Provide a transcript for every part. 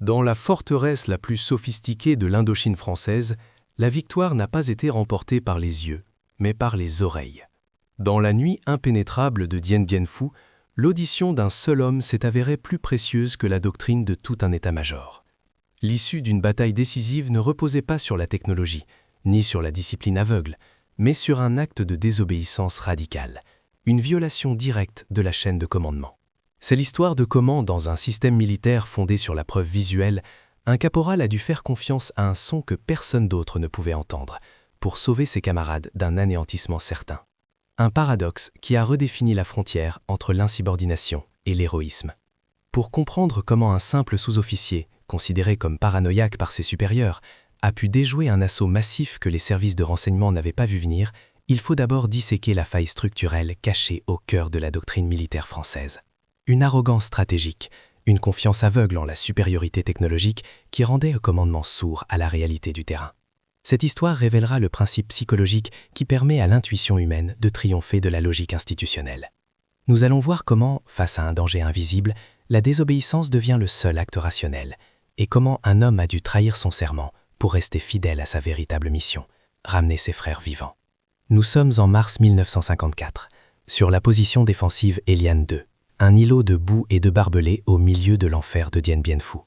Dans la forteresse la plus sophistiquée de l'Indochine française, la victoire n'a pas été remportée par les yeux, mais par les oreilles. Dans la nuit impénétrable de Dien Bien Phu, l'audition d'un seul homme s'est avérée plus précieuse que la doctrine de tout un état-major. L'issue d'une bataille décisive ne reposait pas sur la technologie, ni sur la discipline aveugle, mais sur un acte de désobéissance radicale, une violation directe de la chaîne de commandement. C'est l'histoire de comment, dans un système militaire fondé sur la preuve visuelle, un caporal a dû faire confiance à un son que personne d'autre ne pouvait entendre, pour sauver ses camarades d'un anéantissement certain. Un paradoxe qui a redéfini la frontière entre l'insubordination et l'héroïsme. Pour comprendre comment un simple sous-officier, considéré comme paranoïaque par ses supérieurs, a pu déjouer un assaut massif que les services de renseignement n'avaient pas vu venir, il faut d'abord disséquer la faille structurelle cachée au cœur de la doctrine militaire française. Une arrogance stratégique, une confiance aveugle en la supériorité technologique qui rendait le commandement sourd à la réalité du terrain. Cette histoire révélera le principe psychologique qui permet à l'intuition humaine de triompher de la logique institutionnelle. Nous allons voir comment, face à un danger invisible, la désobéissance devient le seul acte rationnel, et comment un homme a dû trahir son serment pour rester fidèle à sa véritable mission, ramener ses frères vivants. Nous sommes en mars 1954, sur la position défensive Eliane II, un îlot de boue et de barbelés au milieu de l'enfer de Dien Bien Phu.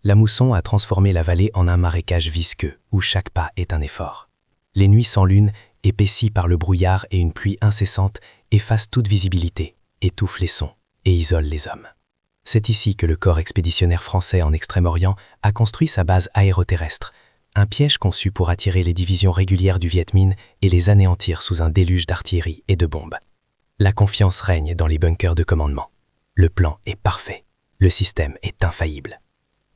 La mousson a transformé la vallée en un marécage visqueux, où chaque pas est un effort. Les nuits sans lune, épaissies par le brouillard et une pluie incessante, effacent toute visibilité, étouffent les sons et isolent les hommes. C'est ici que le corps expéditionnaire français en Extrême-Orient a construit sa base aéroterrestre, un piège conçu pour attirer les divisions régulières du Viet Minh et les anéantir sous un déluge d'artillerie et de bombes. La confiance règne dans les bunkers de commandement. Le plan est parfait, le système est infaillible.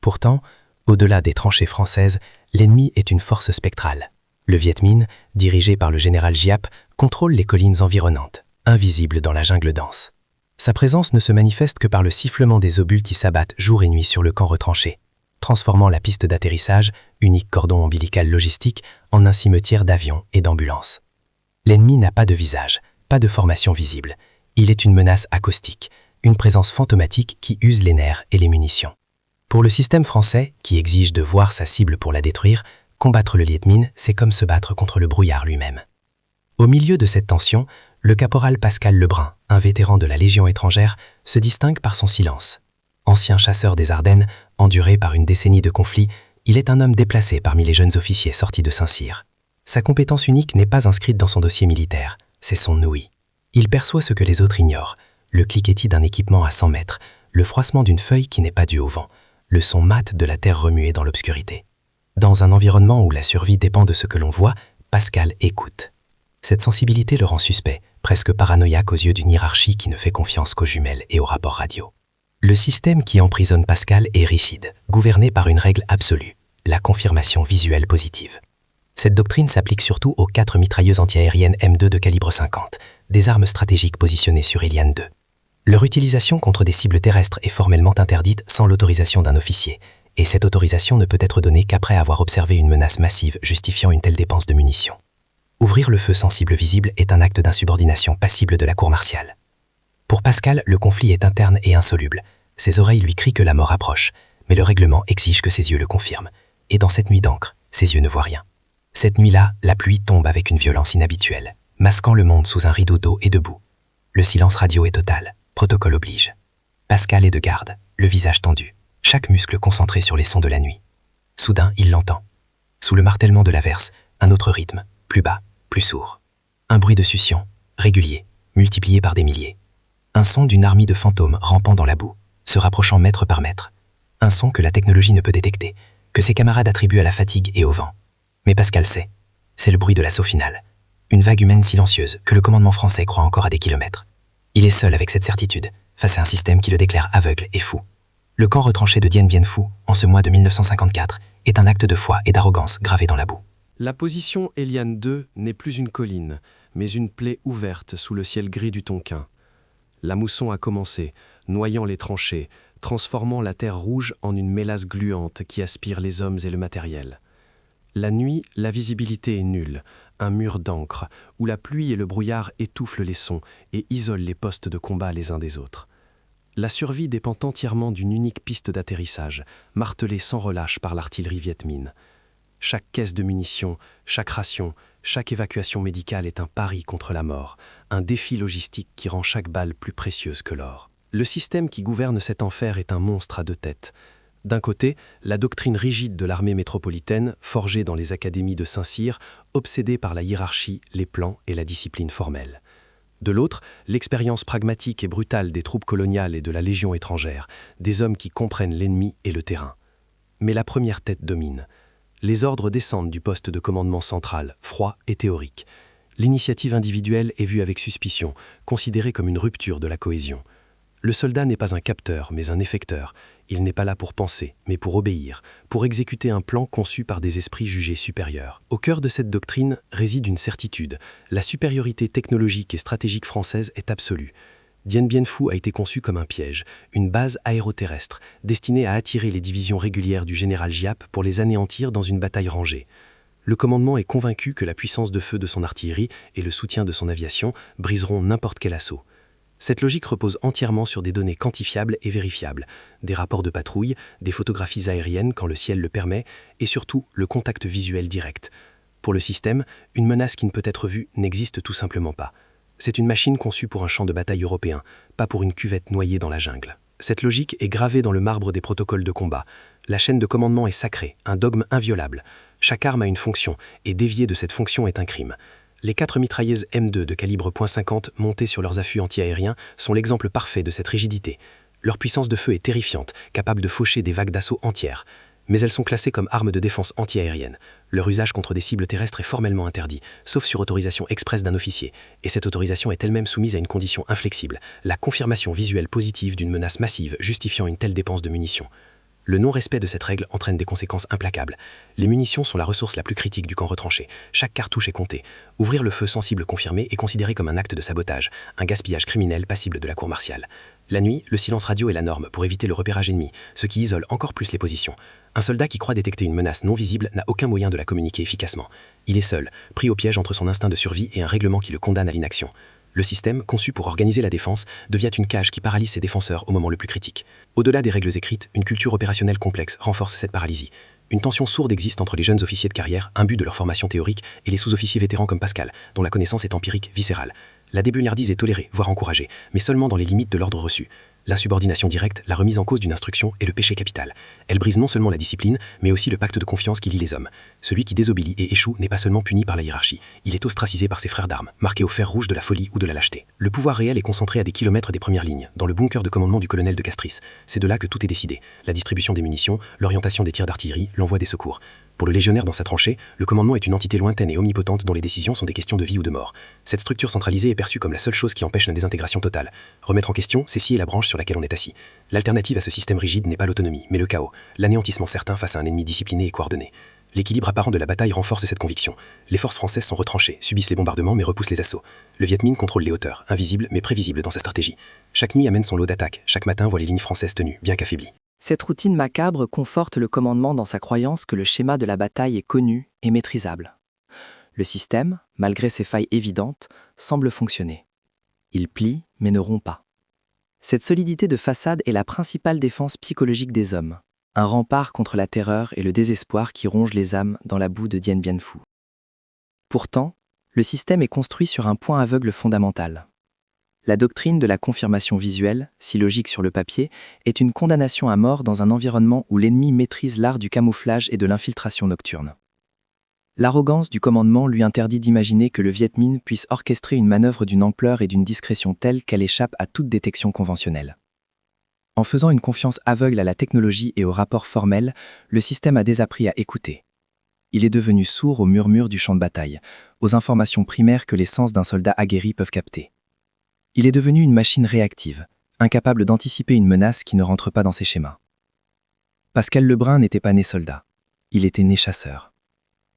Pourtant, au-delà des tranchées françaises, l'ennemi est une force spectrale. Le Viet Minh, dirigé par le général Giap, contrôle les collines environnantes, invisibles dans la jungle dense. Sa présence ne se manifeste que par le sifflement des obus qui s'abattent jour et nuit sur le camp retranché, transformant la piste d'atterrissage, unique cordon ombilical logistique, en un cimetière d'avions et d'ambulances. L'ennemi n'a pas de visage, pas de formation visible. Il est une menace acoustique, une présence fantomatique qui use les nerfs et les munitions. Pour le système français, qui exige de voir sa cible pour la détruire, combattre le Viet Minh, c'est comme se battre contre le brouillard lui-même. Au milieu de cette tension, le caporal Pascal Lebrun, un vétéran de la Légion étrangère, se distingue par son silence. Ancien chasseur des Ardennes, enduré par une décennie de conflits, il est un homme déplacé parmi les jeunes officiers sortis de Saint-Cyr. Sa compétence unique n'est pas inscrite dans son dossier militaire, c'est son ouïe. Il perçoit ce que les autres ignorent, le cliquetis d'un équipement à 100 mètres, le froissement d'une feuille qui n'est pas due au vent, le son mat de la terre remuée dans l'obscurité. Dans un environnement où la survie dépend de ce que l'on voit, Pascal écoute. Cette sensibilité le rend suspect, presque paranoïaque aux yeux d'une hiérarchie qui ne fait confiance qu'aux jumelles et aux rapports radio. Le système qui emprisonne Pascal est rigide, gouverné par une règle absolue, la confirmation visuelle positive. Cette doctrine s'applique surtout aux 4 mitrailleuses antiaériennes M2 de calibre 50, des armes stratégiques positionnées sur Eliane II. Leur utilisation contre des cibles terrestres est formellement interdite sans l'autorisation d'un officier, et cette autorisation ne peut être donnée qu'après avoir observé une menace massive justifiant une telle dépense de munitions. Ouvrir le feu sans cible visible est un acte d'insubordination passible de la cour martiale. Pour Pascal, le conflit est interne et insoluble. Ses oreilles lui crient que la mort approche, mais le règlement exige que ses yeux le confirment. Et dans cette nuit d'encre, ses yeux ne voient rien. Cette nuit-là, la pluie tombe avec une violence inhabituelle, masquant le monde sous un rideau d'eau et de boue. Le silence radio est total, protocole oblige. Pascal est de garde, le visage tendu, chaque muscle concentré sur les sons de la nuit. Soudain, il l'entend. Sous le martèlement de l'averse, un autre rythme, plus bas, plus sourd. Un bruit de succion, régulier, multiplié par des milliers. Un son d'une armée de fantômes rampant dans la boue, se rapprochant mètre par mètre. Un son que la technologie ne peut détecter, que ses camarades attribuent à la fatigue et au vent. Mais Pascal sait, c'est le bruit de l'assaut final. Une vague humaine silencieuse que le commandement français croit encore à des kilomètres. Il est seul avec cette certitude, face à un système qui le déclare aveugle et fou. Le camp retranché de Dien Bien Phu, en ce mois de 1954, est un acte de foi et d'arrogance gravé dans la boue. La position Eliane II n'est plus une colline, mais une plaie ouverte sous le ciel gris du Tonkin. La mousson a commencé, noyant les tranchées, transformant la terre rouge en une mélasse gluante qui aspire les hommes et le matériel. La nuit, la visibilité est nulle, un mur d'encre, où la pluie et le brouillard étouffent les sons et isolent les postes de combat les uns des autres. La survie dépend entièrement d'une unique piste d'atterrissage, martelée sans relâche par l'artillerie Viet Minh. Chaque caisse de munitions, chaque ration, chaque évacuation médicale est un pari contre la mort, un défi logistique qui rend chaque balle plus précieuse que l'or. Le système qui gouverne cet enfer est un monstre à deux têtes. D'un côté, la doctrine rigide de l'armée métropolitaine, forgée dans les académies de Saint-Cyr, obsédée par la hiérarchie, les plans et la discipline formelle. De l'autre, l'expérience pragmatique et brutale des troupes coloniales et de la Légion étrangère, des hommes qui comprennent l'ennemi et le terrain. Mais la première tête domine. Les ordres descendent du poste de commandement central, froid et théorique. L'initiative individuelle est vue avec suspicion, considérée comme une rupture de la cohésion. Le soldat n'est pas un capteur, mais un effecteur. Il n'est pas là pour penser, mais pour obéir, pour exécuter un plan conçu par des esprits jugés supérieurs. Au cœur de cette doctrine réside une certitude. La supériorité technologique et stratégique française est absolue. Dien Bien Phu a été conçu comme un piège, une base aéroterrestre, destinée à attirer les divisions régulières du général Giap pour les anéantir dans une bataille rangée. Le commandement est convaincu que la puissance de feu de son artillerie et le soutien de son aviation briseront n'importe quel assaut. Cette logique repose entièrement sur des données quantifiables et vérifiables, des rapports de patrouille, des photographies aériennes quand le ciel le permet, et surtout le contact visuel direct. Pour le système, une menace qui ne peut être vue n'existe tout simplement pas. C'est une machine conçue pour un champ de bataille européen, pas pour une cuvette noyée dans la jungle. Cette logique est gravée dans le marbre des protocoles de combat. La chaîne de commandement est sacrée, un dogme inviolable. Chaque arme a une fonction, et dévier de cette fonction est un crime. Les 4 mitrailleuses M2 de calibre .50 montées sur leurs affûts anti-aériens sont l'exemple parfait de cette rigidité. Leur puissance de feu est terrifiante, capable de faucher des vagues d'assaut entières. Mais elles sont classées comme armes de défense anti-aérienne. Leur usage contre des cibles terrestres est formellement interdit, sauf sur autorisation expresse d'un officier. Et cette autorisation est elle-même soumise à une condition inflexible, la confirmation visuelle positive d'une menace massive justifiant une telle dépense de munitions. Le non-respect de cette règle entraîne des conséquences implacables. Les munitions sont la ressource la plus critique du camp retranché. Chaque cartouche est comptée. Ouvrir le feu sans cible confirmée est considéré comme un acte de sabotage, un gaspillage criminel passible de la cour martiale. La nuit, le silence radio est la norme pour éviter le repérage ennemi, ce qui isole encore plus les positions. Un soldat qui croit détecter une menace non visible n'a aucun moyen de la communiquer efficacement. Il est seul, pris au piège entre son instinct de survie et un règlement qui le condamne à l'inaction. Le système, conçu pour organiser la défense, devient une cage qui paralyse ses défenseurs au moment le plus critique. Au-delà des règles écrites, une culture opérationnelle complexe renforce cette paralysie. Une tension sourde existe entre les jeunes officiers de carrière, imbus de leur formation théorique, et les sous-officiers vétérans comme Pascal, dont la connaissance est empirique, viscérale. La débrouillardise est tolérée, voire encouragée, mais seulement dans les limites de l'ordre reçu. L'insubordination directe, la remise en cause d'une instruction est le péché capital. Elle brise non seulement la discipline, mais aussi le pacte de confiance qui lie les hommes. Celui qui désobéit et échoue n'est pas seulement puni par la hiérarchie, il est ostracisé par ses frères d'armes, marqué au fer rouge de la folie ou de la lâcheté. Le pouvoir réel est concentré à des kilomètres des premières lignes, dans le bunker de commandement du colonel de Castries. C'est de là que tout est décidé. La distribution des munitions, l'orientation des tirs d'artillerie, l'envoi des secours. Pour le légionnaire dans sa tranchée, le commandement est une entité lointaine et omnipotente dont les décisions sont des questions de vie ou de mort. Cette structure centralisée est perçue comme la seule chose qui empêche la désintégration totale. Remettre en question, c'est scier la branche sur laquelle on est assis. L'alternative à ce système rigide n'est pas l'autonomie, mais le chaos, l'anéantissement certain face à un ennemi discipliné et coordonné. L'équilibre apparent de la bataille renforce cette conviction. Les forces françaises sont retranchées, subissent les bombardements mais repoussent les assauts. Le Viet Minh contrôle les hauteurs, invisible mais prévisible dans sa stratégie. Chaque nuit amène son lot d'attaques, chaque matin voit les lignes françaises tenues, bien qu'affaiblies. Cette routine macabre conforte le commandement dans sa croyance que le schéma de la bataille est connu et maîtrisable. Le système, malgré ses failles évidentes, semble fonctionner. Il plie mais ne rompt pas. Cette solidité de façade est la principale défense psychologique des hommes, un rempart contre la terreur et le désespoir qui rongent les âmes dans la boue de Dien Bien Phu. Pourtant, le système est construit sur un point aveugle fondamental. La doctrine de la confirmation visuelle, si logique sur le papier, est une condamnation à mort dans un environnement où l'ennemi maîtrise l'art du camouflage et de l'infiltration nocturne. L'arrogance du commandement lui interdit d'imaginer que le Viet Minh puisse orchestrer une manœuvre d'une ampleur et d'une discrétion telle qu'elle échappe à toute détection conventionnelle. En faisant une confiance aveugle à la technologie et aux rapports formels, le système a désappris à écouter. Il est devenu sourd aux murmures du champ de bataille, aux informations primaires que les sens d'un soldat aguerri peuvent capter. Il est devenu une machine réactive, incapable d'anticiper une menace qui ne rentre pas dans ses schémas. Pascal Lebrun n'était pas né soldat, il était né chasseur.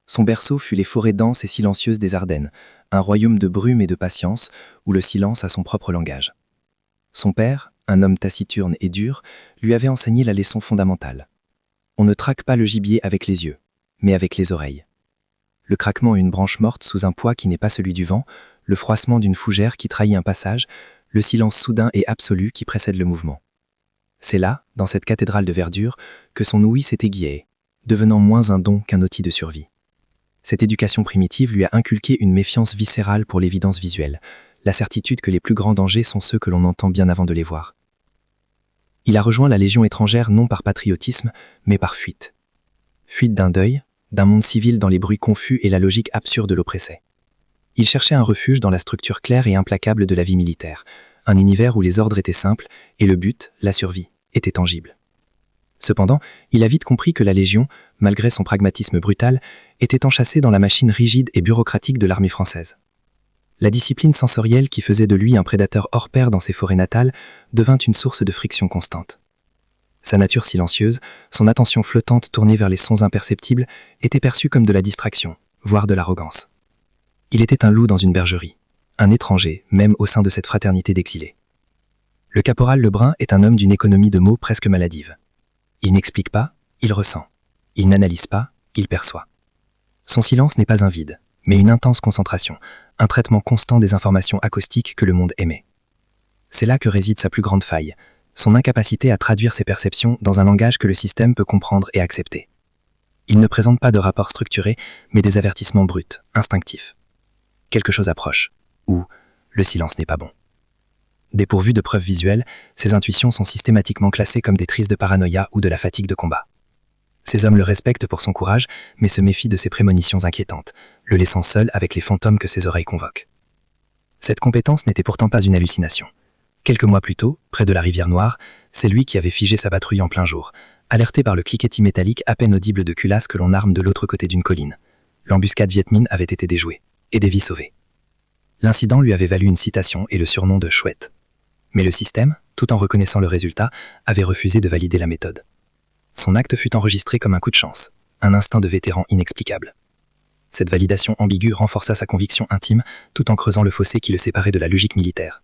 Son berceau fut les forêts denses et silencieuses des Ardennes, un royaume de brume et de patience où le silence a son propre langage. Son père, un homme taciturne et dur, lui avait enseigné la leçon fondamentale. On ne traque pas le gibier avec les yeux, mais avec les oreilles. Le craquement d'une branche morte sous un poids qui n'est pas celui du vent, le froissement d'une fougère qui trahit un passage, le silence soudain et absolu qui précède le mouvement. C'est là, dans cette cathédrale de verdure, que son ouïe s'est aiguillée, devenant moins un don qu'un outil de survie. Cette éducation primitive lui a inculqué une méfiance viscérale pour l'évidence visuelle, la certitude que les plus grands dangers sont ceux que l'on entend bien avant de les voir. Il a rejoint la Légion étrangère non par patriotisme, mais par fuite. Fuite d'un deuil, d'un monde civil dans les bruits confus et la logique absurde l'oppressait. Il cherchait un refuge dans la structure claire et implacable de la vie militaire, un univers où les ordres étaient simples et le but, la survie, était tangible. Cependant, il a vite compris que la Légion, malgré son pragmatisme brutal, était enchâssée dans la machine rigide et bureaucratique de l'armée française. La discipline sensorielle qui faisait de lui un prédateur hors pair dans ses forêts natales devint une source de friction constante. Sa nature silencieuse, son attention flottante tournée vers les sons imperceptibles, était perçue comme de la distraction, voire de l'arrogance. Il était un loup dans une bergerie, un étranger, même au sein de cette fraternité d'exilés. Le caporal Lebrun est un homme d'une économie de mots presque maladive. Il n'explique pas, il ressent. Il n'analyse pas, il perçoit. Son silence n'est pas un vide, mais une intense concentration, un traitement constant des informations acoustiques que le monde émet. C'est là que réside sa plus grande faille, son incapacité à traduire ses perceptions dans un langage que le système peut comprendre et accepter. Il ne présente pas de rapport structuré, mais des avertissements bruts, instinctifs. Quelque chose approche, ou le silence n'est pas bon. Dépourvues de preuves visuelles, ses intuitions sont systématiquement classées comme des crises de paranoïa ou de la fatigue de combat. Ces hommes le respectent pour son courage, mais se méfient de ses prémonitions inquiétantes, le laissant seul avec les fantômes que ses oreilles convoquent. Cette compétence n'était pourtant pas une hallucination. Quelques mois plus tôt, près de la rivière Noire, c'est lui qui avait figé sa patrouille en plein jour, alerté par le cliquetis métallique à peine audible de culasses que l'on arme de l'autre côté d'une colline. L'embuscade Viet Minh avait été déjouée, et des vies sauvées. L'incident lui avait valu une citation et le surnom de « chouette ». Mais le système, tout en reconnaissant le résultat, avait refusé de valider la méthode. Son acte fut enregistré comme un coup de chance, un instinct de vétéran inexplicable. Cette validation ambiguë renforça sa conviction intime tout en creusant le fossé qui le séparait de la logique militaire.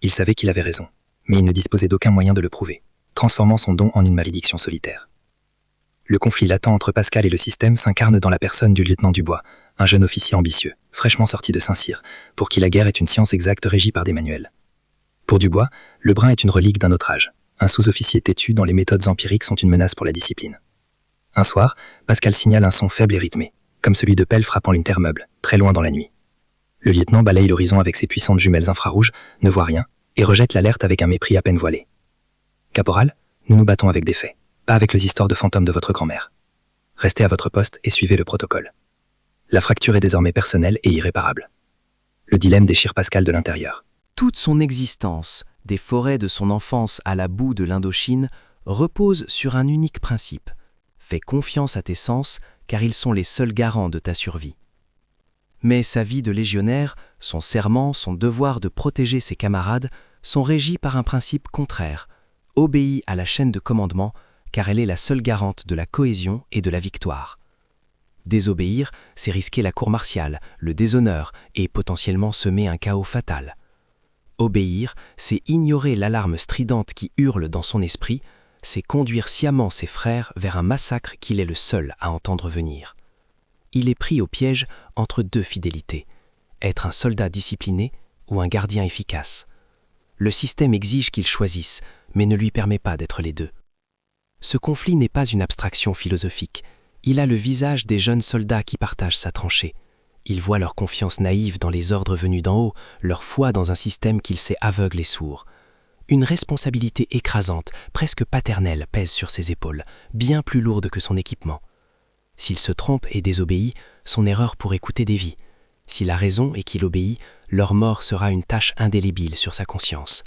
Il savait qu'il avait raison, mais il ne disposait d'aucun moyen de le prouver, transformant son don en une malédiction solitaire. Le conflit latent entre Pascal et le système s'incarne dans la personne du lieutenant Dubois, un jeune officier ambitieux, fraîchement sorti de Saint-Cyr, pour qui la guerre est une science exacte régie par des manuels. Pour Dubois, Lebrun est une relique d'un autre âge, un sous-officier têtu dont les méthodes empiriques sont une menace pour la discipline. Un soir, Pascal signale un son faible et rythmé, comme celui de pelle frappant l'intermeuble, très loin dans la nuit. Le lieutenant balaye l'horizon avec ses puissantes jumelles infrarouges, ne voit rien, et rejette l'alerte avec un mépris à peine voilé. « Caporal, nous nous battons avec des faits, pas avec les histoires de fantômes de votre grand-mère. Restez à votre poste et suivez le protocole. La fracture est désormais personnelle et irréparable. » Le dilemme déchire Pascal de l'intérieur. Toute son existence, des forêts de son enfance à la boue de l'Indochine, repose sur un unique principe. Fais confiance à tes sens, car ils sont les seuls garants de ta survie. Mais sa vie de légionnaire, son serment, son devoir de protéger ses camarades sont régis par un principe contraire. Obéis à la chaîne de commandement, car elle est la seule garante de la cohésion et de la victoire. Désobéir, c'est risquer la cour martiale, le déshonneur et potentiellement semer un chaos fatal. Obéir, c'est ignorer l'alarme stridente qui hurle dans son esprit, c'est conduire sciemment ses frères vers un massacre qu'il est le seul à entendre venir. Il est pris au piège entre deux fidélités, être un soldat discipliné ou un gardien efficace. Le système exige qu'il choisisse, mais ne lui permet pas d'être les deux. Ce conflit n'est pas une abstraction philosophique, il a le visage des jeunes soldats qui partagent sa tranchée. Il voit leur confiance naïve dans les ordres venus d'en haut, leur foi dans un système qu'il sait aveugle et sourd. Une responsabilité écrasante, presque paternelle, pèse sur ses épaules, bien plus lourde que son équipement. S'il se trompe et désobéit, son erreur pourrait coûter des vies. S'il a raison et qu'il obéit, leur mort sera une tache indélébile sur sa conscience.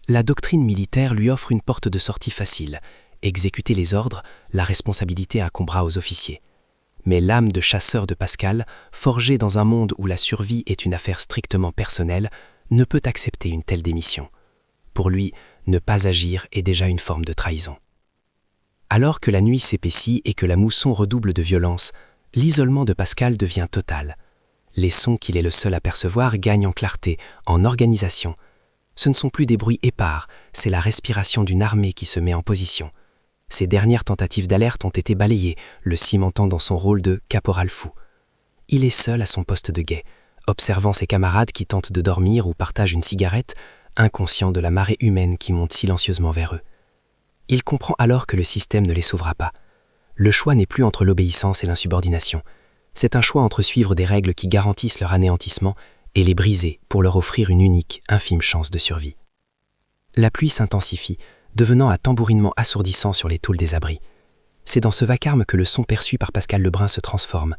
La doctrine militaire lui offre une porte de sortie facile. Exécuter les ordres, la responsabilité incombera aux officiers. Mais l'âme de chasseur de Pascal, forgée dans un monde où la survie est une affaire strictement personnelle, ne peut accepter une telle démission. Pour lui, ne pas agir est déjà une forme de trahison. Alors que la nuit s'épaissit et que la mousson redouble de violence, l'isolement de Pascal devient total. Les sons qu'il est le seul à percevoir gagnent en clarté, en organisation. Ce ne sont plus des bruits épars, c'est la respiration d'une armée qui se met en position. Ses dernières tentatives d'alerte ont été balayées, le cimentant dans son rôle de caporal fou. Il est seul à son poste de guet, observant ses camarades qui tentent de dormir ou partagent une cigarette, inconscient de la marée humaine qui monte silencieusement vers eux. Il comprend alors que le système ne les sauvera pas. Le choix n'est plus entre l'obéissance et l'insubordination. C'est un choix entre suivre des règles qui garantissent leur anéantissement et les briser pour leur offrir une unique, infime chance de survie. La pluie s'intensifie, devenant un tambourinement assourdissant sur les tôles des abris. C'est dans ce vacarme que le son perçu par Pascal Lebrun se transforme.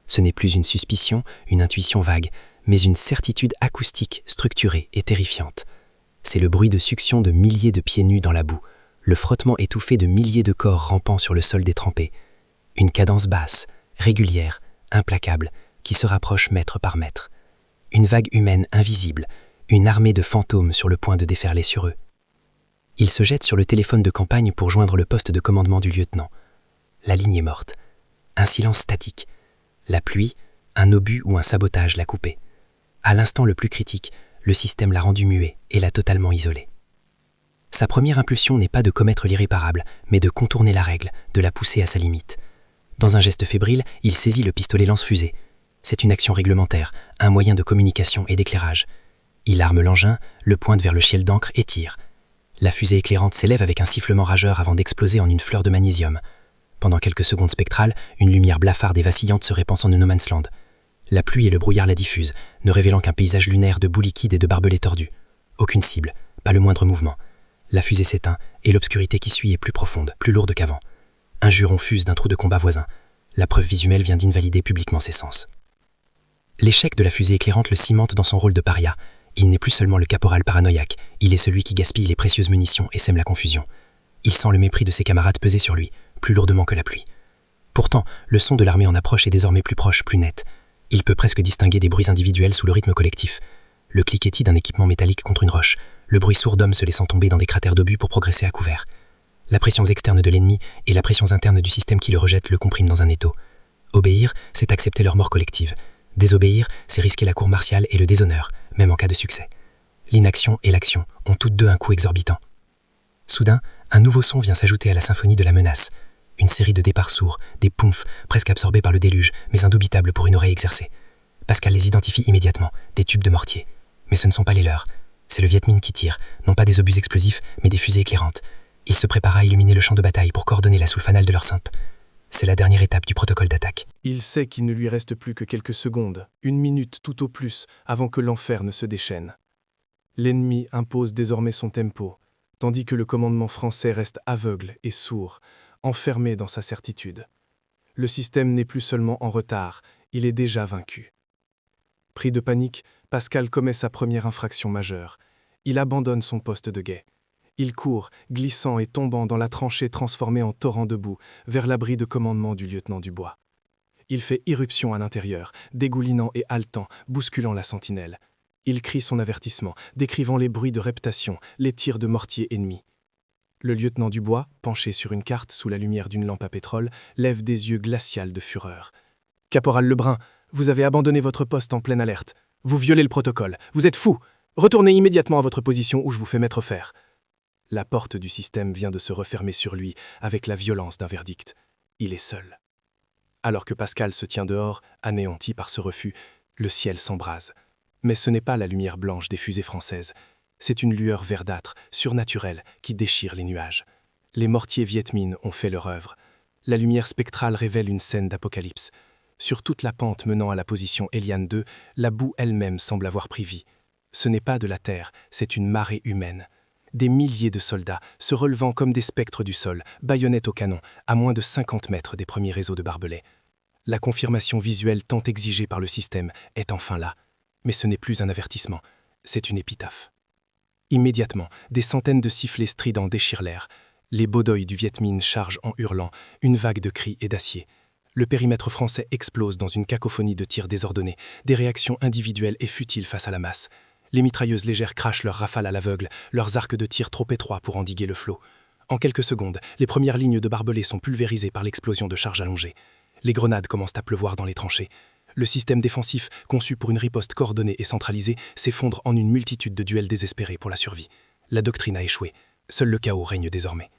Ce n'est plus une suspicion, une intuition vague, mais une certitude acoustique, structurée et terrifiante. C'est le bruit de succion de milliers de pieds nus dans la boue, le frottement étouffé de milliers de corps rampant sur le sol détrempé. Une cadence basse, régulière, implacable, qui se rapproche mètre par mètre. Une vague humaine invisible, une armée de fantômes sur le point de déferler sur eux. Il se jette sur le téléphone de campagne pour joindre le poste de commandement du lieutenant. La ligne est morte. Un silence statique. La pluie, un obus ou un sabotage l'a coupé. À l'instant le plus critique, le système l'a rendu muet et l'a totalement isolé. Sa première impulsion n'est pas de commettre l'irréparable, mais de contourner la règle, de la pousser à sa limite. Dans un geste fébrile, il saisit le pistolet lance-fusée. C'est une action réglementaire, un moyen de communication et d'éclairage. Il arme l'engin, le pointe vers le ciel d'encre et tire. La fusée éclairante s'élève avec un sifflement rageur avant d'exploser en une fleur de magnésium. Pendant quelques secondes spectrales, une lumière blafarde et vacillante se répand en no man's land. La pluie et le brouillard la diffusent, ne révélant qu'un paysage lunaire de boue liquide et de barbelés tordus. Aucune cible, pas le moindre mouvement. La fusée s'éteint, et l'obscurité qui suit est plus profonde, plus lourde qu'avant. Un juron fuse d'un trou de combat voisin. La preuve visuelle vient d'invalider publiquement ses sens. L'échec de la fusée éclairante le cimente dans son rôle de paria. Il n'est plus seulement le caporal paranoïaque, il est celui qui gaspille les précieuses munitions et sème la confusion. Il sent le mépris de ses camarades peser sur lui, plus lourdement que la pluie. Pourtant, le son de l'armée en approche est désormais plus proche, plus net. Il peut presque distinguer des bruits individuels sous le rythme collectif. Le cliquetis d'un équipement métallique contre une roche, le bruit sourd d'hommes se laissant tomber dans des cratères d'obus pour progresser à couvert. La pression externe de l'ennemi et la pression interne du système qui le rejette le compriment dans un étau. Obéir, c'est accepter leur mort collective. Désobéir, c'est risquer la cour martiale et le déshonneur, même en cas de succès. L'inaction et l'action ont toutes deux un coût exorbitant. Soudain, un nouveau son vient s'ajouter à la symphonie de la menace. Une série de départs sourds, des poumfs, presque absorbés par le déluge, mais indubitables pour une oreille exercée. Pascal les identifie immédiatement, des tubes de mortier. Mais ce ne sont pas les leurs. C'est le Viet Minh qui tire, non pas des obus explosifs, mais des fusées éclairantes. Il se prépare à illuminer le champ de bataille pour coordonner la fanale de leur simp. C'est la dernière étape du protocole d'attaque. Il sait qu'il ne lui reste plus que quelques secondes, une minute tout au plus, avant que l'enfer ne se déchaîne. L'ennemi impose désormais son tempo, tandis que le commandement français reste aveugle et sourd, enfermé dans sa certitude. Le système n'est plus seulement en retard, il est déjà vaincu. Pris de panique, Pascal commet sa première infraction majeure. Il abandonne son poste de guet. Il court, glissant et tombant dans la tranchée transformée en torrent de boue, vers l'abri de commandement du lieutenant Dubois. Il fait irruption à l'intérieur, dégoulinant et haletant, bousculant la sentinelle. Il crie son avertissement, décrivant les bruits de reptation, les tirs de mortier ennemis. Le lieutenant Dubois, penché sur une carte sous la lumière d'une lampe à pétrole, lève des yeux glacials de fureur. « Caporal Lebrun, vous avez abandonné votre poste en pleine alerte. Vous violez le protocole. Vous êtes fou. Retournez immédiatement à votre position où je vous fais mettre fer. » La porte du système vient de se refermer sur lui avec la violence d'un verdict. Il est seul. Alors que Pascal se tient dehors, anéanti par ce refus, le ciel s'embrase. Mais ce n'est pas la lumière blanche des fusées françaises. C'est une lueur verdâtre, surnaturelle, qui déchire les nuages. Les mortiers Viet Minh ont fait leur œuvre. La lumière spectrale révèle une scène d'apocalypse. Sur toute la pente menant à la position Eliane 2, la boue elle-même semble avoir pris vie. Ce n'est pas de la terre, c'est une marée humaine. Des milliers de soldats, se relevant comme des spectres du sol, baïonnettes au canon, à moins de 50 mètres des premiers réseaux de barbelés. La confirmation visuelle tant exigée par le système est enfin là. Mais ce n'est plus un avertissement, c'est une épitaphe. Immédiatement, des centaines de sifflets stridents déchirent l'air. Les baudoïs du Viet Minh chargent en hurlant, une vague de cris et d'acier. Le périmètre français explose dans une cacophonie de tirs désordonnés, des réactions individuelles et futiles face à la masse. Les mitrailleuses légères crachent leurs rafales à l'aveugle, leurs arcs de tir trop étroits pour endiguer le flot. En quelques secondes, les premières lignes de barbelés sont pulvérisées par l'explosion de charges allongées. Les grenades commencent à pleuvoir dans les tranchées. Le système défensif, conçu pour une riposte coordonnée et centralisée, s'effondre en une multitude de duels désespérés pour la survie. La doctrine a échoué. Seul le chaos règne désormais.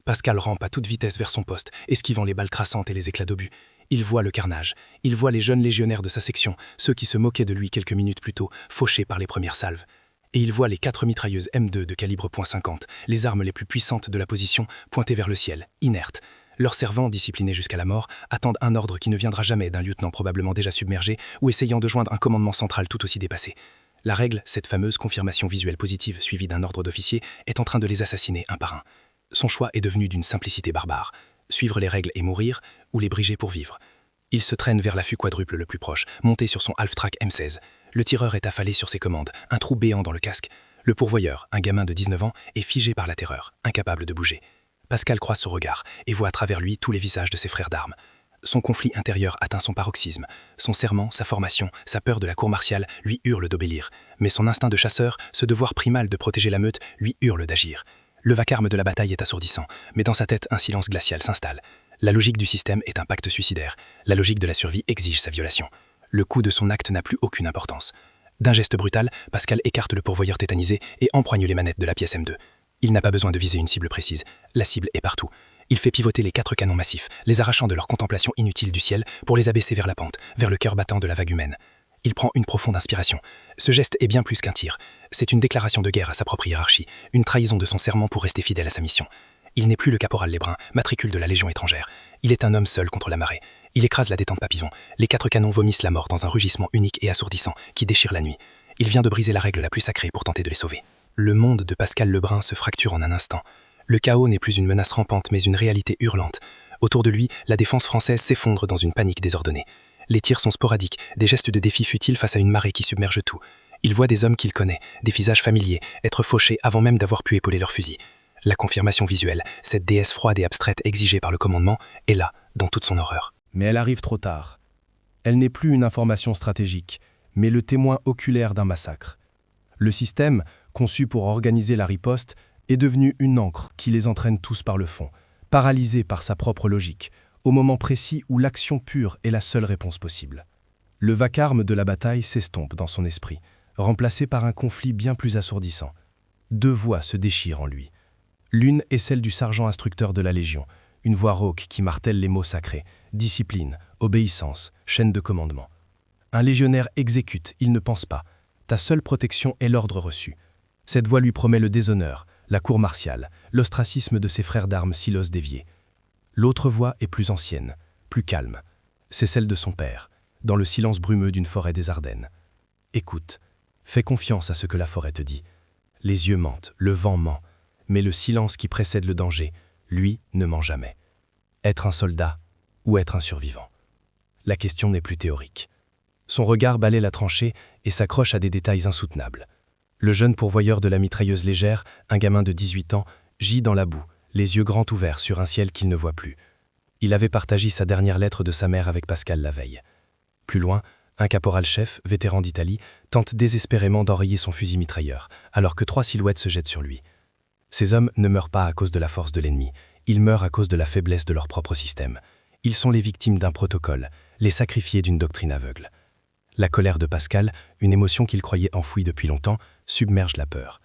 Pascal rampe à toute vitesse vers son poste, esquivant les balles crassantes et les éclats d'obus. Il voit le carnage. Il voit les jeunes légionnaires de sa section, ceux qui se moquaient de lui quelques minutes plus tôt, fauchés par les premières salves. et il voit les 4 mitrailleuses M2 de calibre .50, les armes les plus puissantes de la position, pointées vers le ciel, inertes. Leurs servants, disciplinés jusqu'à la mort, attendent un ordre qui ne viendra jamais d'un lieutenant probablement déjà submergé ou essayant de joindre un commandement central tout aussi dépassé. La règle, cette fameuse confirmation visuelle positive suivie d'un ordre d'officier, est en train de les assassiner un par un. Son choix est devenu d'une simplicité barbare. Suivre les règles et mourir, ou les briger pour vivre. Il se traîne vers l'affût quadruple le plus proche, monté sur son Half-Track M16. Le tireur est affalé sur ses commandes, un trou béant dans le casque. Le pourvoyeur, un gamin de 19 ans, est figé par la terreur, incapable de bouger. Pascal croise son regard et voit à travers lui tous les visages de ses frères d'armes. Son conflit intérieur atteint son paroxysme. Son serment, sa formation, sa peur de la cour martiale lui hurlent d'obéir. Mais son instinct de chasseur, ce devoir primal de protéger la meute, lui hurle d'agir. Le vacarme de la bataille est assourdissant, mais dans sa tête, un silence glacial s'installe. La logique du système est un pacte suicidaire. La logique de la survie exige sa violation. Le coût de son acte n'a plus aucune importance. D'un geste brutal, Pascal écarte le pourvoyeur tétanisé et empoigne les manettes de la pièce M2. Il n'a pas besoin de viser une cible précise. La cible est partout. Il fait pivoter les 4 canons massifs, les arrachant de leur contemplation inutile du ciel pour les abaisser vers la pente, vers le cœur battant de la vague humaine. Il prend une profonde inspiration. Ce geste est bien plus qu'un tir. C'est une déclaration de guerre à sa propre hiérarchie, une trahison de son serment pour rester fidèle à sa mission. Il n'est plus le caporal Lebrun, matricule de la Légion étrangère. Il est un homme seul contre la marée. Il écrase la détente papillon. Les 4 canons vomissent la mort dans un rugissement unique et assourdissant qui déchire la nuit. Il vient de briser la règle la plus sacrée pour tenter de les sauver. Le monde de Pascal Lebrun se fracture en un instant. Le chaos n'est plus une menace rampante mais une réalité hurlante. Autour de lui, la défense française s'effondre dans une panique désordonnée. Les tirs sont sporadiques, des gestes de défi futiles face à une marée qui submerge tout. Il voit des hommes qu'il connaît, des visages familiers, être fauchés avant même d'avoir pu épauler leurs fusils. La confirmation visuelle, cette déesse froide et abstraite exigée par le commandement, est là, dans toute son horreur. Mais elle arrive trop tard. Elle n'est plus une information stratégique, mais le témoin oculaire d'un massacre. Le système, conçu pour organiser la riposte, est devenu une ancre qui les entraîne tous par le fond, paralysés par sa propre logique, au moment précis où l'action pure est la seule réponse possible. Le vacarme de la bataille s'estompe dans son esprit, remplacé par un conflit bien plus assourdissant. 2 voix se déchirent en lui. L'une est celle du sergent instructeur de la Légion, une voix rauque qui martèle les mots sacrés, discipline, obéissance, chaîne de commandement. Un légionnaire exécute, il ne pense pas. Ta seule protection est l'ordre reçu. Cette voix lui promet le déshonneur, la cour martiale, l'ostracisme de ses frères d'armes Silos déviés. L'autre voix est plus ancienne, plus calme. C'est celle de son père, dans le silence brumeux d'une forêt des Ardennes. Écoute, fais confiance à ce que la forêt te dit. Les yeux mentent, le vent ment, mais le silence qui précède le danger, lui, ne ment jamais. Être un soldat ou être un survivant? La question n'est plus théorique. Son regard balaie la tranchée et s'accroche à des détails insoutenables. Le jeune pourvoyeur de la mitrailleuse légère, un gamin de 18 ans, gît dans la boue, les yeux grands ouverts sur un ciel qu'il ne voit plus. Il avait partagé sa dernière lettre de sa mère avec Pascal la veille. Plus loin, un caporal-chef, vétéran d'Italie, tente désespérément d'enrayer son fusil mitrailleur, alors que 3 silhouettes se jettent sur lui. Ces hommes ne meurent pas à cause de la force de l'ennemi, ils meurent à cause de la faiblesse de leur propre système. Ils sont les victimes d'un protocole, les sacrifiés d'une doctrine aveugle. La colère de Pascal, une émotion qu'il croyait enfouie depuis longtemps, submerge la peur.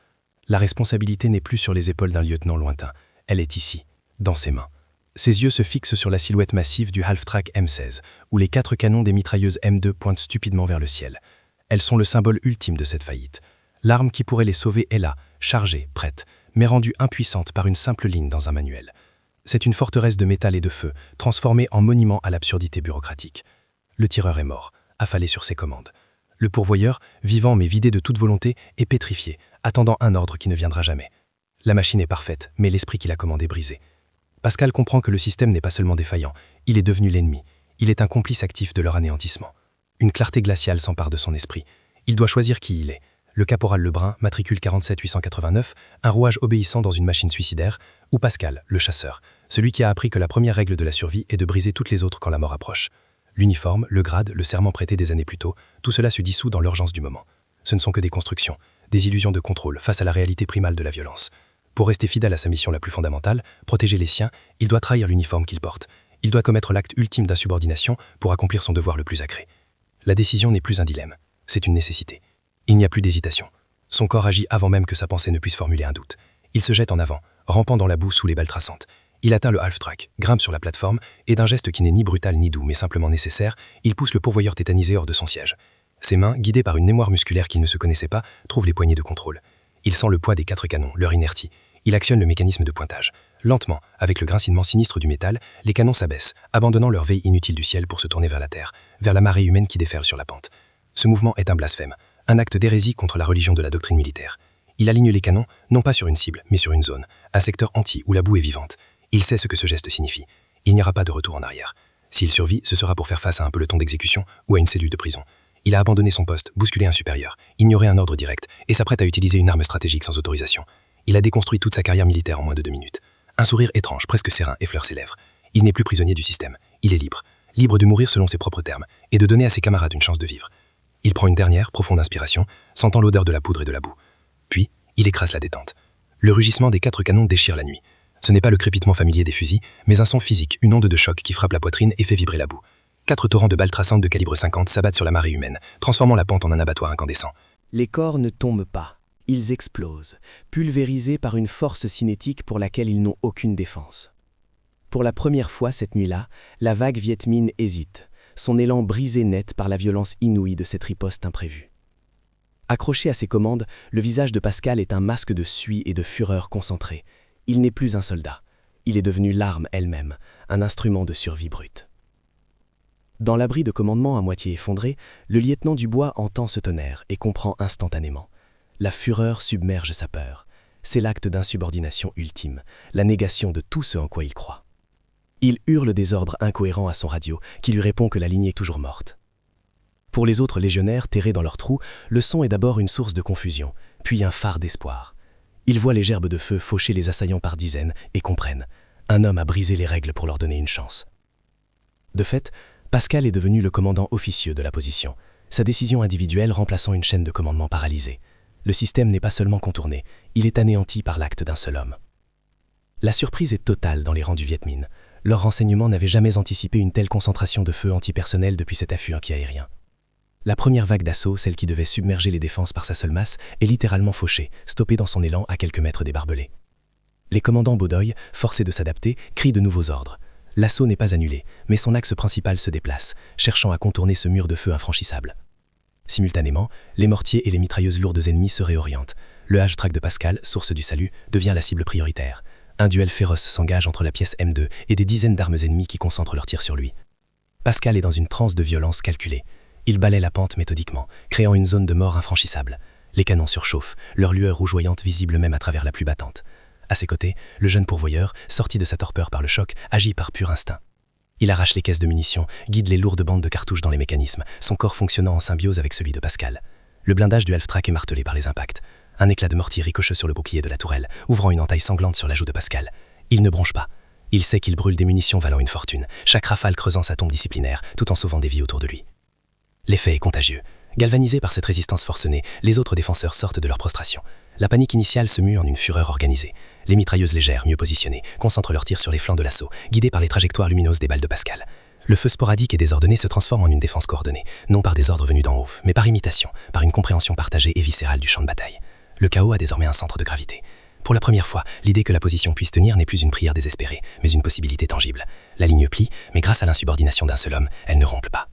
La responsabilité n'est plus sur les épaules d'un lieutenant lointain, elle est ici, dans ses mains. Ses yeux se fixent sur la silhouette massive du Half-Track M16, où les 4 canons des mitrailleuses M2 pointent stupidement vers le ciel. Elles sont le symbole ultime de cette faillite. L'arme qui pourrait les sauver est là, chargée, prête, mais rendue impuissante par une simple ligne dans un manuel. C'est une forteresse de métal et de feu, transformée en monument à l'absurdité bureaucratique. Le tireur est mort, affalé sur ses commandes. Le pourvoyeur, vivant mais vidé de toute volonté, est pétrifié, attendant un ordre qui ne viendra jamais. La machine est parfaite, mais l'esprit qui la commande est brisé. Pascal comprend que le système n'est pas seulement défaillant, il est devenu l'ennemi. Il est un complice actif de leur anéantissement. Une clarté glaciale s'empare de son esprit. Il doit choisir qui il est. Le caporal Lebrun, matricule 47889, un rouage obéissant dans une machine suicidaire, ou Pascal, le chasseur, celui qui a appris que la première règle de la survie est de briser toutes les autres quand la mort approche. L'uniforme, le grade, le serment prêté des années plus tôt, tout cela se dissout dans l'urgence du moment. Ce ne sont que des constructions, des illusions de contrôle face à la réalité primale de la violence. Pour rester fidèle à sa mission la plus fondamentale, protéger les siens, il doit trahir l'uniforme qu'il porte. Il doit commettre l'acte ultime d'insubordination pour accomplir son devoir le plus sacré. La décision n'est plus un dilemme, c'est une nécessité. Il n'y a plus d'hésitation. Son corps agit avant même que sa pensée ne puisse formuler un doute. Il se jette en avant, rampant dans la boue sous les balles traçantes. Il atteint le half-track, grimpe sur la plateforme et d'un geste qui n'est ni brutal ni doux mais simplement nécessaire, il pousse le pourvoyeur tétanisé hors de son siège. Ses mains, guidées par une mémoire musculaire qu'il ne se connaissait pas, trouvent les poignées de contrôle. Il sent le poids des 4 canons, leur inertie. Il actionne le mécanisme de pointage. Lentement, avec le grincement sinistre du métal, les canons s'abaissent, abandonnant leur veille inutile du ciel pour se tourner vers la terre, vers la marée humaine qui déferle sur la pente. Ce mouvement est un blasphème, un acte d'hérésie contre la religion de la doctrine militaire. Il aligne les canons, non pas sur une cible, mais sur une zone, un secteur entier où la boue est vivante. Il sait ce que ce geste signifie. Il n'y aura pas de retour en arrière. S'il survit, ce sera pour faire face à un peloton d'exécution ou à une cellule de prison. Il a abandonné son poste, bousculé un supérieur, ignoré un ordre direct et s'apprête à utiliser une arme stratégique sans autorisation. Il a déconstruit toute sa carrière militaire en moins de 2 minutes. Un sourire étrange, presque serein, effleure ses lèvres. Il n'est plus prisonnier du système. Il est libre. Libre de mourir selon ses propres termes et de donner à ses camarades une chance de vivre. Il prend une dernière, profonde inspiration, sentant l'odeur de la poudre et de la boue. Puis, il écrase la détente. Le rugissement des 4 canons déchire la nuit. Ce n'est pas le crépitement familier des fusils, mais un son physique, une onde de choc qui frappe la poitrine et fait vibrer la boue. 4 torrents de balles traçantes de calibre 50 s'abattent sur la marée humaine, transformant la pente en un abattoir incandescent. Les corps ne tombent pas. Ils explosent, pulvérisés par une force cinétique pour laquelle ils n'ont aucune défense. Pour la première fois cette nuit-là, la vague Viet Minh hésite, son élan brisé net par la violence inouïe de cette riposte imprévue. Accroché à ses commandes, le visage de Pascal est un masque de suie et de fureur concentrée. Il n'est plus un soldat. Il est devenu l'arme elle-même, un instrument de survie brute. Dans l'abri de commandement à moitié effondré, le lieutenant Dubois entend ce tonnerre et comprend instantanément. La fureur submerge sa peur. C'est l'acte d'insubordination ultime, la négation de tout ce en quoi il croit. Il hurle des ordres incohérents à son radio, qui lui répond que la ligne est toujours morte. Pour les autres légionnaires terrés dans leur trou, le son est d'abord une source de confusion, puis un phare d'espoir. Ils voient les gerbes de feu faucher les assaillants par dizaines et comprennent. Un homme a brisé les règles pour leur donner une chance. De fait, Pascal est devenu le commandant officieux de la position, sa décision individuelle remplaçant une chaîne de commandement paralysée. Le système n'est pas seulement contourné, il est anéanti par l'acte d'un seul homme. La surprise est totale dans les rangs du Viet Minh. Leurs renseignements n'avaient jamais anticipé une telle concentration de feu antipersonnel depuis cet affût anti-aérien. La première vague d'assaut, celle qui devait submerger les défenses par sa seule masse, est littéralement fauchée, stoppée dans son élan à quelques mètres des barbelés. Les commandants Baudoy, forcés de s'adapter, crient de nouveaux ordres. L'assaut n'est pas annulé, mais son axe principal se déplace, cherchant à contourner ce mur de feu infranchissable. Simultanément, les mortiers et les mitrailleuses lourdes ennemies se réorientent. Le H-track de Pascal, source du salut, devient la cible prioritaire. Un duel féroce s'engage entre la pièce M2 et des dizaines d'armes ennemies qui concentrent leurs tirs sur lui. Pascal est dans une transe de violence calculée. Il balaie la pente méthodiquement, créant une zone de mort infranchissable. Les canons surchauffent, leur lueur rougeoyante visible même à travers la pluie battante. À ses côtés, le jeune pourvoyeur, sorti de sa torpeur par le choc, agit par pur instinct. Il arrache les caisses de munitions, guide les lourdes bandes de cartouches dans les mécanismes, son corps fonctionnant en symbiose avec celui de Pascal. Le blindage du half-track est martelé par les impacts. Un éclat de mortier ricoche sur le bouclier de la tourelle, ouvrant une entaille sanglante sur la joue de Pascal. Il ne bronche pas. Il sait qu'il brûle des munitions valant une fortune, chaque rafale creusant sa tombe disciplinaire, tout en sauvant des vies autour de lui. L'effet est contagieux. Galvanisés par cette résistance forcenée, les autres défenseurs sortent de leur prostration. La panique initiale se mue en une fureur organisée. Les mitrailleuses légères, mieux positionnées, concentrent leurs tirs sur les flancs de l'assaut, guidés par les trajectoires lumineuses des balles de Pascal. Le feu sporadique et désordonné se transforme en une défense coordonnée, non par des ordres venus d'en haut, mais par imitation, par une compréhension partagée et viscérale du champ de bataille. Le chaos a désormais un centre de gravité. Pour la première fois, l'idée que la position puisse tenir n'est plus une prière désespérée, mais une possibilité tangible. La ligne plie, mais grâce à l'insubordination d'un seul homme, elle ne rompt pas.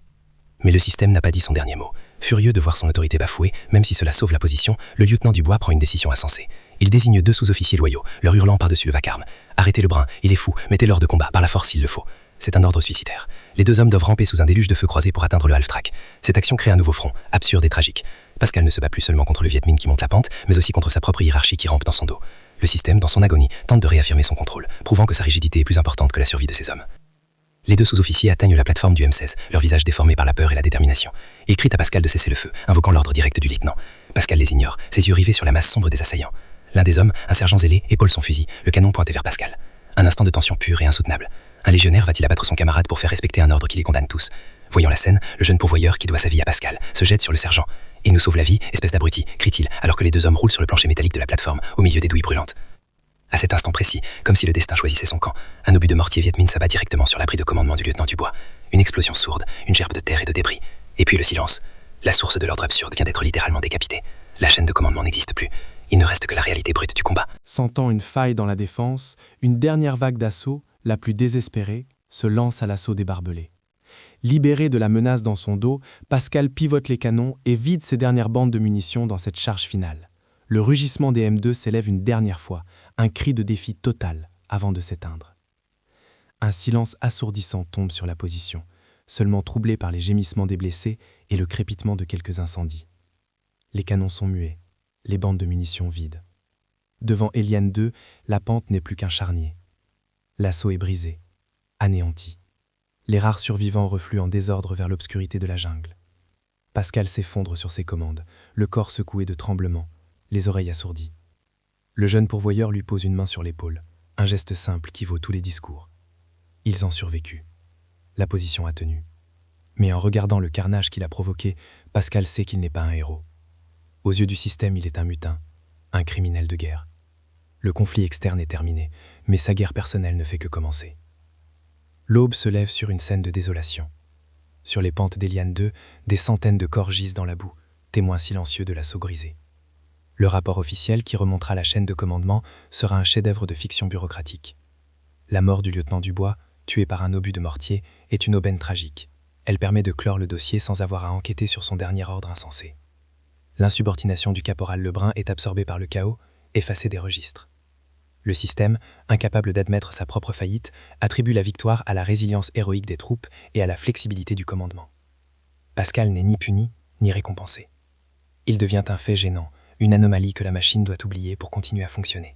Mais le système n'a pas dit son dernier mot. Furieux de voir son autorité bafouée, même si cela sauve la position, le lieutenant Dubois prend une décision insensée. Il désigne 2 sous-officiers loyaux, leur hurlant par-dessus le vacarme. Arrêtez le brun, il est fou, mettez-le hors de combat, par la force s'il le faut. C'est un ordre suicidaire. Les 2 hommes doivent ramper sous un déluge de feu croisé pour atteindre le half-track. Cette action crée un nouveau front, absurde et tragique. Pascal ne se bat plus seulement contre le Viet Minh qui monte la pente, mais aussi contre sa propre hiérarchie qui rampe dans son dos. Le système, dans son agonie, tente de réaffirmer son contrôle, prouvant que sa rigidité est plus importante que la survie de ses hommes. Les 2 sous-officiers atteignent la plateforme du M16, leur visage déformé par la peur et la détermination. Ils crient à Pascal de cesser le feu, invoquant l'ordre direct du lieutenant. Pascal les ignore, ses yeux rivés sur la masse sombre des assaillants. L'un des hommes, un sergent zélé, épaule son fusil, le canon pointé vers Pascal. Un instant de tension pure et insoutenable. Un légionnaire va-t-il abattre son camarade pour faire respecter un ordre qui les condamne tous? Voyant la scène, le jeune pourvoyeur, qui doit sa vie à Pascal, se jette sur le sergent. « Il nous sauve la vie, espèce d'abruti », crie-t-il, alors que les 2 hommes roulent sur le plancher métallique de la plateforme, au milieu des douilles brûlantes. À cet instant précis, comme si le destin choisissait son camp, un obus de mortier Viet Minh s'abat directement sur l'abri de commandement du lieutenant Dubois. Une explosion sourde, une gerbe de terre et de débris. Et puis le silence. La source de l'ordre absurde vient d'être littéralement décapitée. La chaîne de commandement n'existe plus. Il ne reste que la réalité brute du combat. Sentant une faille dans la défense, une dernière vague d'assaut, la plus désespérée, se lance à l'assaut des barbelés. Libéré de la menace dans son dos, Pascal pivote les canons et vide ses dernières bandes de munitions dans cette charge finale. Le rugissement des M2 s'élève une dernière fois, un cri de défi total avant de s'éteindre. Un silence assourdissant tombe sur la position, seulement troublé par les gémissements des blessés et le crépitement de quelques incendies. Les canons sont muets, les bandes de munitions vides. Devant Eliane 2, la pente n'est plus qu'un charnier. L'assaut est brisé, anéanti. Les rares survivants refluent en désordre vers l'obscurité de la jungle. Pascal s'effondre sur ses commandes, le corps secoué de tremblements, les oreilles assourdies. Le jeune pourvoyeur lui pose une main sur l'épaule, un geste simple qui vaut tous les discours. Ils ont survécu. La position a tenu. Mais en regardant le carnage qu'il a provoqué, Pascal sait qu'il n'est pas un héros. Aux yeux du système, il est un mutin, un criminel de guerre. Le conflit externe est terminé, mais sa guerre personnelle ne fait que commencer. L'aube se lève sur une scène de désolation. Sur les pentes d'Eliane 2, des centaines de corps gisent dans la boue, témoins silencieux de l'assaut brisé. Le rapport officiel qui remontera la chaîne de commandement sera un chef-d'œuvre de fiction bureaucratique. La mort du lieutenant Dubois, tué par un obus de mortier, est une aubaine tragique. Elle permet de clore le dossier sans avoir à enquêter sur son dernier ordre insensé. L'insubordination du caporal Lebrun est absorbée par le chaos, effacée des registres. Le système, incapable d'admettre sa propre faillite, attribue la victoire à la résilience héroïque des troupes et à la flexibilité du commandement. Pascal n'est ni puni, ni récompensé. Il devient un fait gênant, une anomalie que la machine doit oublier pour continuer à fonctionner.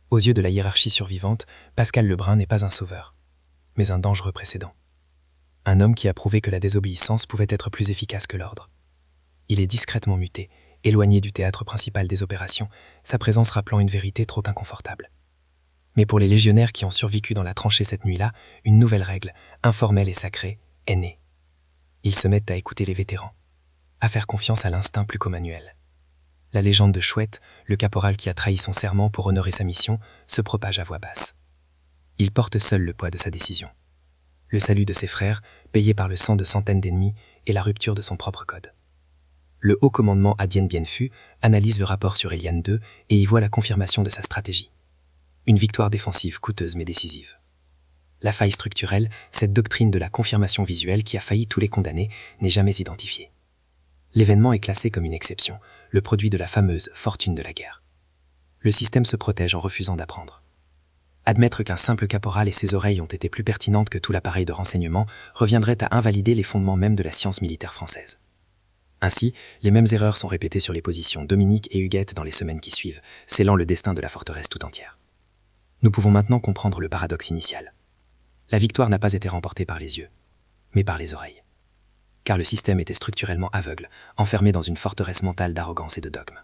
Aux yeux de la hiérarchie survivante, Pascal Lebrun n'est pas un sauveur, mais un dangereux précédent. Un homme qui a prouvé que la désobéissance pouvait être plus efficace que l'ordre. Il est discrètement muté, éloigné du théâtre principal des opérations, sa présence rappelant une vérité trop inconfortable. Mais pour les légionnaires qui ont survécu dans la tranchée cette nuit-là, une nouvelle règle, informelle et sacrée, est née. Ils se mettent à écouter les vétérans, à faire confiance à l'instinct plus qu'au manuel. La légende de Chouette, le caporal qui a trahi son serment pour honorer sa mission, se propage à voix basse. Il porte seul le poids de sa décision. Le salut de ses frères, payé par le sang de centaines d'ennemis, et la rupture de son propre code. Le haut commandement à Dien Bien Phu analyse le rapport sur Eliane 2 et y voit la confirmation de sa stratégie. Une victoire défensive coûteuse mais décisive. La faille structurelle, cette doctrine de la confirmation visuelle qui a failli tous les condamnés, n'est jamais identifiée. L'événement est classé comme une exception, le produit de la fameuse fortune de la guerre. Le système se protège en refusant d'apprendre. Admettre qu'un simple caporal et ses oreilles ont été plus pertinentes que tout l'appareil de renseignement reviendrait à invalider les fondements même de la science militaire française. Ainsi, les mêmes erreurs sont répétées sur les positions Dominique et Huguette dans les semaines qui suivent, scellant le destin de la forteresse tout entière. Nous pouvons maintenant comprendre le paradoxe initial. La victoire n'a pas été remportée par les yeux, mais par les oreilles. Car le système était structurellement aveugle, enfermé dans une forteresse mentale d'arrogance et de dogme.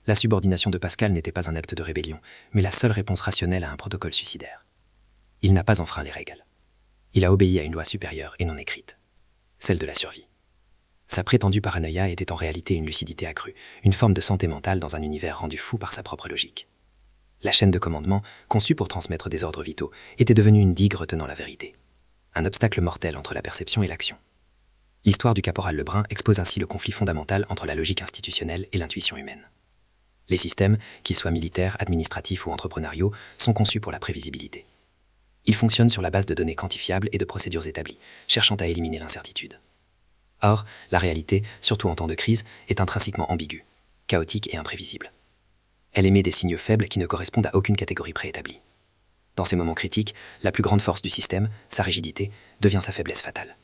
La subordination de Pascal n'était pas un acte de rébellion, mais la seule réponse rationnelle à un protocole suicidaire. Il n'a pas enfreint les règles. Il a obéi à une loi supérieure et non écrite, celle de la survie. Sa prétendue paranoïa était en réalité une lucidité accrue, une forme de santé mentale dans un univers rendu fou par sa propre logique. La chaîne de commandement, conçue pour transmettre des ordres vitaux, était devenue une digue retenant la vérité. Un obstacle mortel entre la perception et l'action. L'histoire du caporal Lebrun expose ainsi le conflit fondamental entre la logique institutionnelle et l'intuition humaine. Les systèmes, qu'ils soient militaires, administratifs ou entrepreneuriaux, sont conçus pour la prévisibilité. Ils fonctionnent sur la base de données quantifiables et de procédures établies, cherchant à éliminer l'incertitude. Or, la réalité, surtout en temps de crise, est intrinsèquement ambiguë, chaotique et imprévisible. Elle émet des signaux faibles qui ne correspondent à aucune catégorie préétablie. Dans ces moments critiques, la plus grande force du système, sa rigidité, devient sa faiblesse fatale.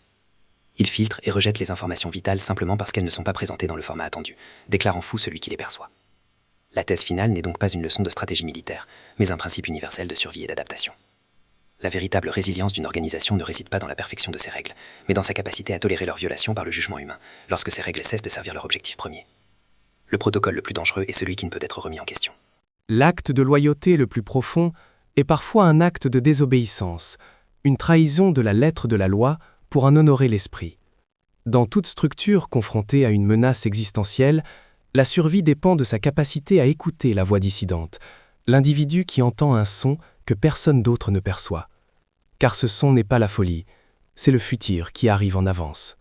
Il filtre et rejette les informations vitales simplement parce qu'elles ne sont pas présentées dans le format attendu, déclarant fou celui qui les perçoit. La thèse finale n'est donc pas une leçon de stratégie militaire, mais un principe universel de survie et d'adaptation. La véritable résilience d'une organisation ne réside pas dans la perfection de ses règles, mais dans sa capacité à tolérer leur violation par le jugement humain, lorsque ces règles cessent de servir leur objectif premier. Le protocole le plus dangereux est celui qui ne peut être remis en question. L'acte de loyauté le plus profond est parfois un acte de désobéissance, une trahison de la lettre de la loi pour en honorer l'esprit. Dans toute structure confrontée à une menace existentielle, la survie dépend de sa capacité à écouter la voix dissidente, l'individu qui entend un son que personne d'autre ne perçoit. Car ce son n'est pas la folie, c'est le futur qui arrive en avance.